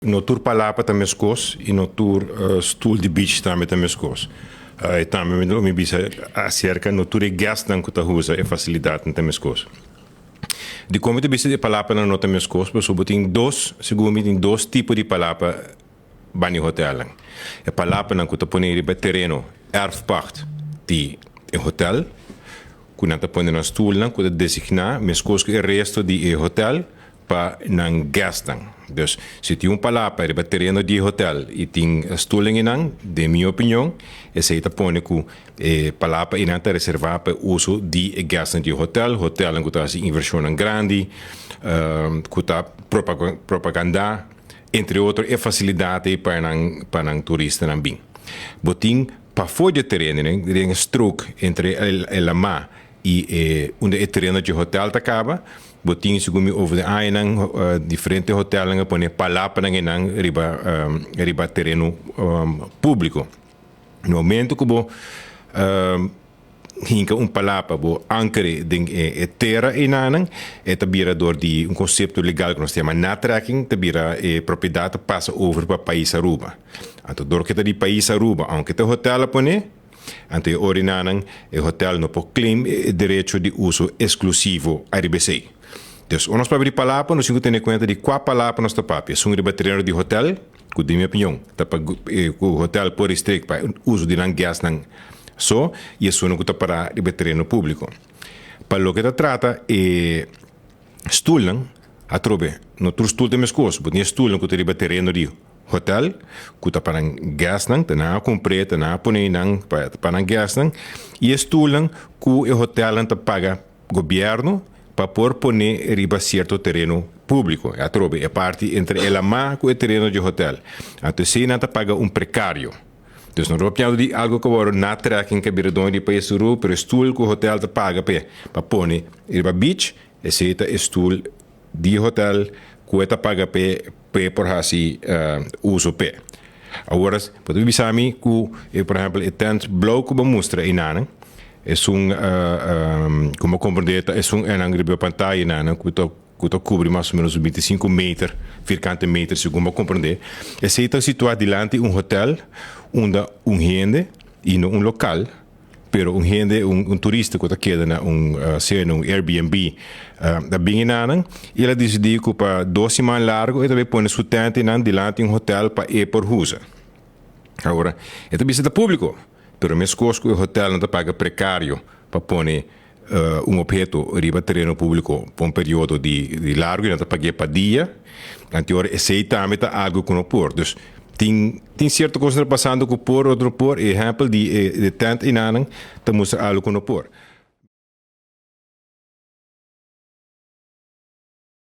No tour palapa também escos e no tour stool de beach também escos. E também me bisa acerca no tour e gas não que usa e facilidade também escos. De como te bisa de palapa na nota escos, por exemplo, tem dois tipos de palapa bani hotel. E palapa não que tu põe em terreno erfpacht de hotel, quando tu põe na stoel não que tu designar, mescos que o resto de hotel para não gastam. Dus se tem palapa de terreno de hotel e tem stoelen in, de minha opinião, esse aí põe que palapa in está reservada para uso de gastos de hotel, hotel que está inversão grande, que está propaganda, entre outros, é facilidade para um turista também. Botim para fora de terreno, tem um stroke entre a mar e onde o terreno de hotel acaba. Botin segundo over de ainang diferente hotel nga pone palapa nang inang riba terreno público. No momento que bo hinka palapa bo ankere ding terra inanang tabira door die concepto legal que nós temos na tracking tabira propriedade passa over para país Aruba. Anto door que di país Aruba, aunque te hotel pone ante orinanang hotel no po claim direito de uso exclusivo RBC. Dus ons para abrir palapa, nós temos que ter conta de qual palapa nós topamos. Se um terreno de hotel, que de minha opinião, o hotel por restrito para uso de gas não só e isso não está para o terreno público. Para o que se trata é stoel não, a trobe, no tour stoel temos coisas, mas nem stoel não que tem terreno de hotel, que está para gas não, está comprar, está poner não para gas não, e stoel não que o hotel não paga governo para por poner riba certo terreno público. A trobe é parte entre ela má e o terreno de hotel. Então, se não paga precário. Então, não é de algo que agora na tracking que biradão de país suru, pero stoel que o hotel te paga para poner riba beach, esse é stoel de hotel que te paga por assim uso pe. Agora, pode ver sami que, por exemplo, o tent blauw que mostra em nana. Como compreender, é uma pantalla que cobre mais ou menos 25 metros, virgante metros, como compreender. Esse está situado diante de hotel, onde gente e não local, pero gente, turista que está queda na um Airbnb da Binginan, e ela decidiu que para 2 semanas largo, e também põe sua tente diante de hotel para ir por rua. Agora, é também está público. Pero mesmo que o hotel não paga precário para pôr objeto riba terreno público por período de largo, não paga para dia, anterior esse também está algo que não pôr. Dus tem certa coisa passando com por outro por, exemplo de tent inanang, temos algo que não pôr.